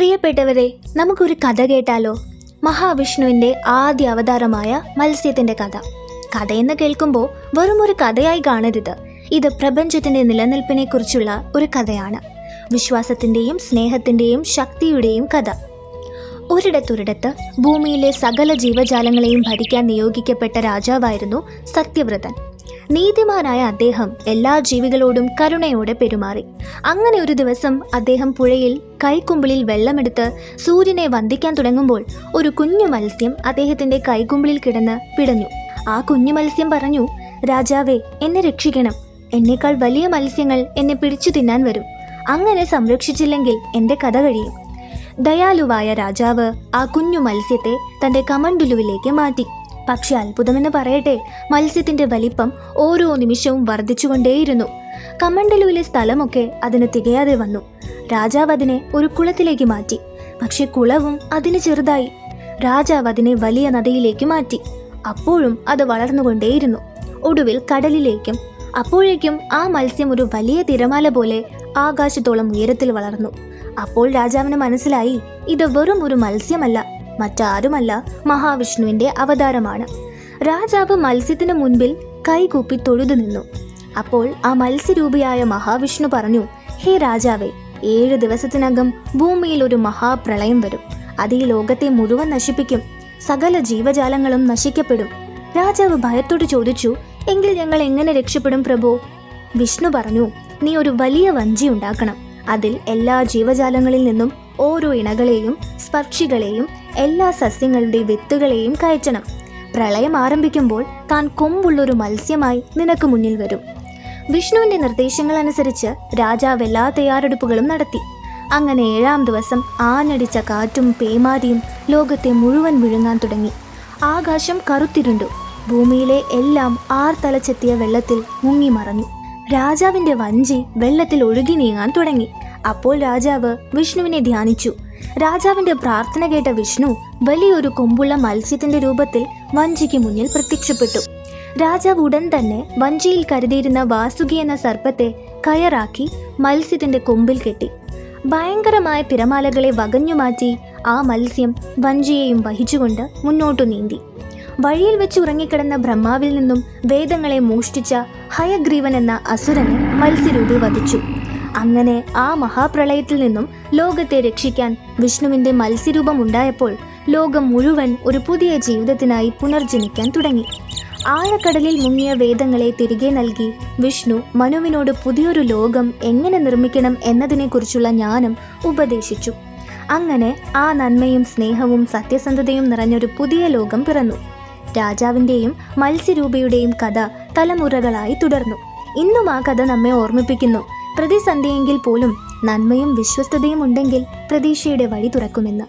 പ്രിയപ്പെട്ടവരെ, നമുക്കൊരു കഥ കേട്ടാലോ? മഹാവിഷ്ണുവിൻ്റെ ആദ്യ അവതാരമായ മത്സ്യത്തിൻ്റെ കഥ. കഥയെന്ന് കേൾക്കുമ്പോൾ വെറും ഒരു കഥയായി കാണരുത്. ഇത് പ്രപഞ്ചത്തിൻ്റെ നിലനിൽപ്പിനെക്കുറിച്ചുള്ള ഒരു കഥയാണ്. വിശ്വാസത്തിൻ്റെയും സ്നേഹത്തിൻ്റെയും ശക്തിയുടെയും കഥ. ഒരിടത്തൊരിടത്ത് ഭൂമിയിലെ സകല ജീവജാലങ്ങളെയും ഭരിക്കാൻ നിയോഗിക്കപ്പെട്ട രാജാവായിരുന്നു സത്യവ്രതൻ. നീതിമാനായ അദ്ദേഹം എല്ലാ ജീവികളോടും കരുണയോടെ പെരുമാറി. അങ്ങനെ ഒരു ദിവസം അദ്ദേഹം പുഴയിൽ കൈക്കുമ്പിളിൽ വെള്ളമെടുത്ത് സൂര്യനെ വന്ദിക്കാൻ തുടങ്ങുമ്പോൾ ഒരു കുഞ്ഞു മത്സ്യം അദ്ദേഹത്തിൻ്റെ കൈക്കുമ്പിളിൽ കിടന്ന് പിടഞ്ഞു. ആ കുഞ്ഞു മത്സ്യം പറഞ്ഞു, രാജാവേ, എന്നെ രക്ഷിക്കണം. എന്നേക്കാൾ വലിയ മത്സ്യങ്ങൾ എന്നെ പിടിച്ചു തിന്നാൻ വരും. അങ്ങനെ സംരക്ഷിച്ചില്ലെങ്കിൽ എൻ്റെ കഥ കഴിയും. ദയാലുവായ രാജാവ് ആ കുഞ്ഞു മത്സ്യത്തെ തൻ്റെ കമണ്ടുലുവിലേക്ക് മാറ്റി. പക്ഷെ അത്ഭുതമെന്ന് പറയട്ടെ, മത്സ്യത്തിൻ്റെ വലിപ്പം ഓരോ നിമിഷവും വർദ്ധിച്ചുകൊണ്ടേയിരുന്നു. കമണ്ടലുവിലെ സ്ഥലമൊക്കെ അതിന് തികയാതെ വന്നു. രാജാവ് അതിനെ ഒരു കുളത്തിലേക്ക് മാറ്റി. പക്ഷെ കുളവും അതിന് ചെറുതായി. രാജാവ് അതിനെ വലിയ നദിയിലേക്ക് മാറ്റി. അപ്പോഴും അത് വളർന്നുകൊണ്ടേയിരുന്നു. ഒടുവിൽ കടലിലേക്കും. അപ്പോഴേക്കും ആ മത്സ്യം ഒരു വലിയ തിരമാല പോലെ ആകാശത്തോളം ഉയരത്തിൽ വളർന്നു. അപ്പോൾ രാജാവിന് മനസ്സിലായി, ഇത് വെറും ഒരു മത്സ്യമല്ല, മറ്റാരുമല്ല, മഹാവിഷ്ണുവിൻ്റെ അവതാരമാണ്. രാജാവ് മത്സ്യത്തിന് മുൻപിൽ കൈകൂപ്പി തൊഴുതു നിന്നു. അപ്പോൾ ആ മത്സ്യരൂപിയായ മഹാവിഷ്ണു പറഞ്ഞു, ഹേ രാജാവേ, 7 ദിവസത്തിനകം ഭൂമിയിൽ ഒരു മഹാപ്രളയം വരും. അത് ഈ ലോകത്തെ മുഴുവൻ നശിപ്പിക്കും. സകല ജീവജാലങ്ങളും നശിക്കപ്പെടും. രാജാവ് ഭയത്തോട് ചോദിച്ചു, എങ്കിൽ ഞങ്ങൾ എങ്ങനെ രക്ഷപ്പെടും പ്രഭു? വിഷ്ണു പറഞ്ഞു, നീ ഒരു വലിയ വഞ്ചി ഉണ്ടാക്കണം. അതിൽ എല്ലാ ജീവജാലങ്ങളിൽ നിന്നും ഓരോ ഇണകളെയും സ്പർശികളെയും എല്ലാ സസ്യങ്ങളുടെ വിത്തുകളെയും കയറ്റണം. പ്രളയം ആരംഭിക്കുമ്പോൾ താൻ കൊമ്പുള്ളൊരു മത്സ്യമായി നിനക്ക് മുന്നിൽ വരും. വിഷ്ണുവിൻ്റെ നിർദ്ദേശങ്ങൾ അനുസരിച്ച് രാജാവ് എല്ലാ തയ്യാറെടുപ്പുകളും നടത്തി. അങ്ങനെ 7-ാം ദിവസം ആഞ്ഞടിച്ച കാറ്റും പേമാരിയും ലോകത്തെ മുഴുവൻ വിഴുങ്ങാൻ തുടങ്ങി. ആകാശം കറുത്തിരുണ്ടു. ഭൂമിയിലെ എല്ലാം ആർത്തലച്ചെത്തിയ വെള്ളത്തിൽ മുങ്ങിമറഞ്ഞു. രാജാവിൻ്റെ വഞ്ചി വെള്ളത്തിൽ ഒഴുകി നീങ്ങാൻ തുടങ്ങി. അപ്പോൾ രാജാവ് വിഷ്ണുവിനെ ധ്യാനിച്ചു. രാജാവിൻ്റെ പ്രാർത്ഥന കേട്ട വിഷ്ണു വലിയൊരു കൊമ്പുള്ള മത്സ്യത്തിൻ്റെ രൂപത്തിൽ വഞ്ചിക്ക് മുന്നിൽ പ്രത്യക്ഷപ്പെട്ടു. രാജാവ് ഉടൻ തന്നെ വഞ്ചിയിൽ കരുതിയിരുന്ന വാസുകി എന്ന സർപ്പത്തെ കയറാക്കി മത്സ്യത്തിൻ്റെ കൊമ്പിൽ കെട്ടി. ഭയങ്കരമായ തിരമാലകളെ വകഞ്ഞുമാറ്റി ആ മത്സ്യം വഞ്ചിയെയും വഹിച്ചുകൊണ്ട് മുന്നോട്ടു നീന്തി. വഴിയിൽ വെച്ച് ഉറങ്ങിക്കിടന്ന ബ്രഹ്മാവിൽ നിന്നും വേദങ്ങളെ മോഷ്ടിച്ച ഹയഗ്രീവൻ എന്ന അസുരനെ മത്സ്യരൂപി വധിച്ചു. അങ്ങനെ ആ മഹാപ്രളയത്തിൽ നിന്നും ലോകത്തെ രക്ഷിക്കാൻ വിഷ്ണുവിൻ്റെ മത്സ്യരൂപം ഉണ്ടായപ്പോൾ ലോകം മുഴുവൻ ഒരു പുതിയ ജീവിതത്തിനായി പുനർജനിക്കാൻ തുടങ്ങി. ആഴക്കടലിൽ മുങ്ങിയ വേദങ്ങളെ തിരികെ നൽകി വിഷ്ണു മനുവിനോട് പുതിയൊരു ലോകം എങ്ങനെ നിർമ്മിക്കണം എന്നതിനെക്കുറിച്ചുള്ള ജ്ഞാനം ഉപദേശിച്ചു. അങ്ങനെ ആ നന്മയും സ്നേഹവും സത്യസന്ധതയും നിറഞ്ഞൊരു പുതിയ ലോകം പിറന്നു. രാജാവിൻ്റെയും മത്സ്യരൂപയുടെയും കഥ തലമുറകളായി തുടർന്നു. ഇന്നും ആ കഥ നമ്മെ ഓർമ്മിപ്പിക്കുന്നു, പ്രതിസന്ധിയെങ്കിൽ പോലും നന്മയും വിശ്വസ്തതയും ഉണ്ടെങ്കിൽ പ്രതീക്ഷയുടെ വഴി തുറക്കുമെന്ന്.